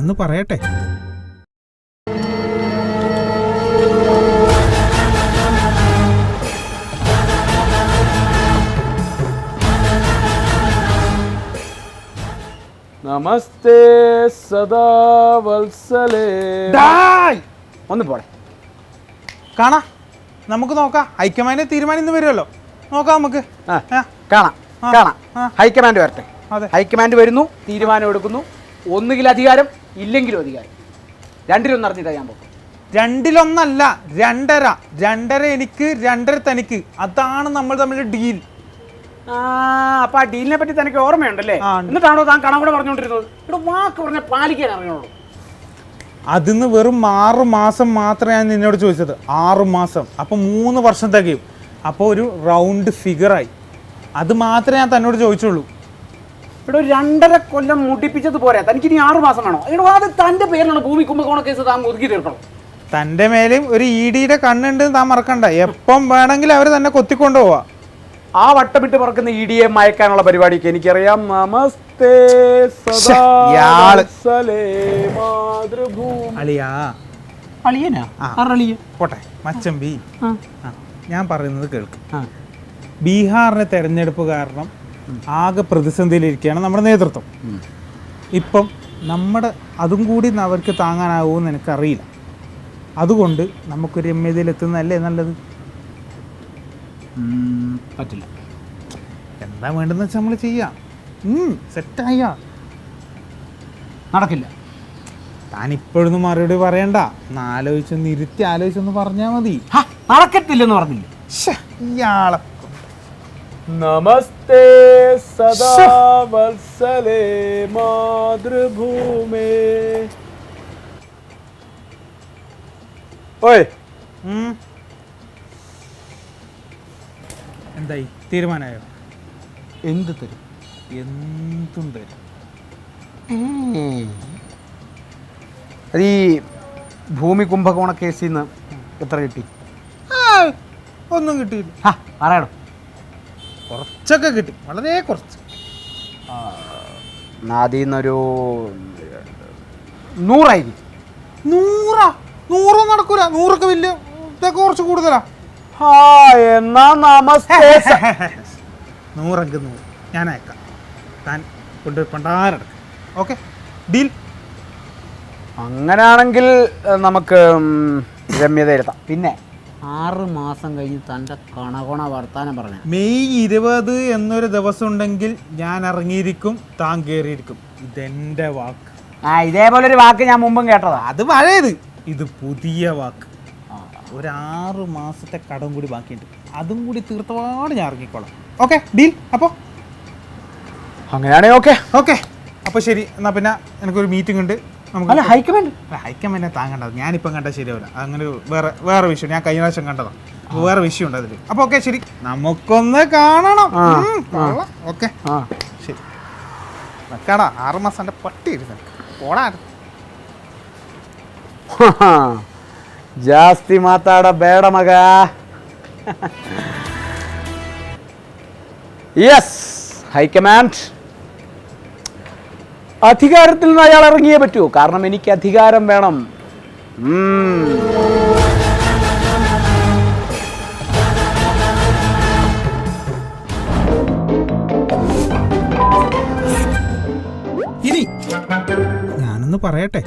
ഞാനൊന്ന് പറയട്ടെ. നമസ്തേ സദാ വത്സലേ. ഒന്ന് പോടെ കാണാ, നമുക്ക് നോക്കാം. ഹൈക്കമാൻഡ് തീരുമാനം ഇന്ന് വരുമല്ലോ, നോക്കാം നമുക്ക്. കാണാം. ഹൈക്കമാൻഡ് വരട്ടെ. ഹൈക്കമാൻഡ് വരുന്നു, തീരുമാനം എടുക്കുന്നു. ഒന്നുകിൽ അധികാരം, ഇല്ലെങ്കിലും അധികാരം. രണ്ടിലൊന്നും അറിഞ്ഞിട്ടാ ഞാൻ പോകും. രണ്ടിലൊന്നല്ല, രണ്ടര. രണ്ടര എനിക്ക്, രണ്ടര തനിക്ക്. അതാണ് നമ്മൾ തമ്മിൽ ഡീൽ. അപ്പൊ ആ ഡീലിനെ പറ്റി തനിക്ക് ഓർമ്മയുണ്ടല്ലേ? എന്നിട്ടാണോ താൻ കണ കൂടെ പറഞ്ഞുകൊണ്ടിരുന്നത്? ഇവിടെ വാക്ക് പറഞ്ഞ പാലിക്കാൻ അറിയുള്ളൂ. അതിന്ന് വെറും 6 മാസം മാത്രമേ ഞാൻ നിന്നോട് ചോദിച്ചത്. 6 മാസം. അപ്പോൾ 3 വർഷം തികയും. അപ്പോൾ ഒരു റൗണ്ട് ഫിഗറായി. അത് മാത്രമേ ഞാൻ തന്നോട് ചോദിച്ചുള്ളൂ. ഇവിടെ 2.5 കൊല്ലം മുട്ടിപ്പിച്ചത് പോരാ, തനിക്ക് ഇനി 6 മാസം വേണോ? ഇവിടെ അത് തൻ്റെ പേരിലാണ് ഭൂമി കുംഭകോണ കേസ് താൻ ഒതുക്കി തീർക്കണം. തൻ്റെ മേലെയും ഒരു ED-യുടെ കണ്ണുണ്ട്, താൻ മറക്കണ്ട. എപ്പം വേണമെങ്കിലും അവർ തന്നെ കൊത്തിക്കൊണ്ടു പോവാ. ആ വട്ടമിട്ട് പറക്കുന്ന ED-യെ മയക്കാനുള്ള പരിപാടിക്ക് എനിക്കറിയാം. നമസ്തേ സദാ വത്സലേ മാതൃഭൂമി. അളിയാ, അളിയനാ? പോട്ടെ മച്ചമ്പി. ഞാൻ പറയുന്നത് കേൾക്ക്. ബീഹാറിലെ തെരഞ്ഞെടുപ്പ് കാരണം ആകെ പ്രതിസന്ധിയിലിരിക്കുകയാണ് നമ്മുടെ നേതൃത്വം. ഇപ്പം നമ്മുടെ അതും കൂടി അവർക്ക് താങ്ങാനാവുമെന്ന് എനിക്കറിയില്ല. അതുകൊണ്ട് നമുക്കൊരു എത്തുന്നതല്ലേ നല്ലത്? പറ്റില്ല. എന്താ വേണ്ടെന്ന് വെച്ചാൽ നമ്മൾ ചെയ്യാം. സെറ്റായ നടക്കില്ല. താൻ ഇപ്പോഴൊന്നും മറുപടി പറയണ്ട. ആലോചിച്ചൊന്ന് ഇരുത്തി ആലോചിച്ചൊന്ന് പറഞ്ഞാൽ മതി. നടക്കത്തില്ലെന്ന് പറഞ്ഞില്ല ഇയാളെ. നമസ്തേ സദാ വത്സലേ മാതൃഭൂമേ. ഓയ്, എന്തായി? തീരുമാനമായോ? എന്ത് തരും? എന്തും തരും. അത് ഈ ഭൂമി കുംഭകോണ കേസിൽ നിന്ന് എത്ര കിട്ടി? ഒന്നും കിട്ടിയില്ല. അറിയണം. കുറച്ചൊക്കെ കിട്ടി, വളരെ കുറച്ച്. അതിൽ നിന്നൊരു 100 100 നടക്കൂല. 100 വലിയ ഇതൊക്കെ കുറച്ച് കൂടുതലാ. എന്നാ നമസ്തേ. 100 ഞാൻ അയക്കാം. താൻ കൊണ്ട് പണ്ടാരടക്കം. Okay, deal. അങ്ങനെയാണെങ്കിൽ നമുക്ക് രമ്യത ഇരുത്താം. പിന്നെ 6 മാസം കഴിഞ്ഞ് തൻ്റെ കണകണ വർത്താനം പറഞ്ഞു. മെയ് 20 എന്നൊരു ദിവസം ഉണ്ടെങ്കിൽ ഞാൻ ഇറങ്ങിയിരിക്കും, താൻ കയറിയിരിക്കും. ഇതെൻ്റെ വാക്ക്. ഇതേപോലൊരു വാക്ക് ഞാൻ മുമ്പും കേട്ടതാ. അത് പഴയത്, ഇത് പുതിയ വാക്ക്. ഒരു 6 മാസത്തെ കടം കൂടി ബാക്കിയുണ്ട്. അതും കൂടി തീർത്തപാട് ഞാൻ ഇറങ്ങിക്കോളാം. Okay, deal. അപ്പോൾ അങ്ങനെയാണെങ്കിൽ ഓക്കെ. അപ്പോൾ ശരി. എന്നാൽ പിന്നെ എനിക്കൊരു മീറ്റിംഗ് ഉണ്ട്. നമുക്ക് ഹൈക്കമാൻഡിനെ താങ്കണ്ടത് ഞാനിപ്പം കണ്ടാൽ ശരിയാവില്ല. അങ്ങനെ വേറെ വിഷയം. ഞാൻ കഴിഞ്ഞ പ്രാവശ്യം കണ്ടതാണ്. വേറെ വിഷയമുണ്ട് അതിൽ. അപ്പോൾ ഓക്കെ, ശരി. നമുക്കൊന്ന് കാണണം. ഓക്കെ, ശരി. വെക്കാടാ. 6 മാസം എൻ്റെ പട്ടി ഇരുന്ന് ഓടാ. ಜಾಸ್ತಿ ಮಾತಾಡ ಬೇಡ ಮಗ. Yes, high command. അധികാരത്തിൽ നിന്ന് അയാൾ ഇറങ്ങിയേ പറ്റൂ. കാരണം എനിക്ക് അധികാരം വേണം. ഇനി ഞാനൊന്ന് പറയട്ടെ.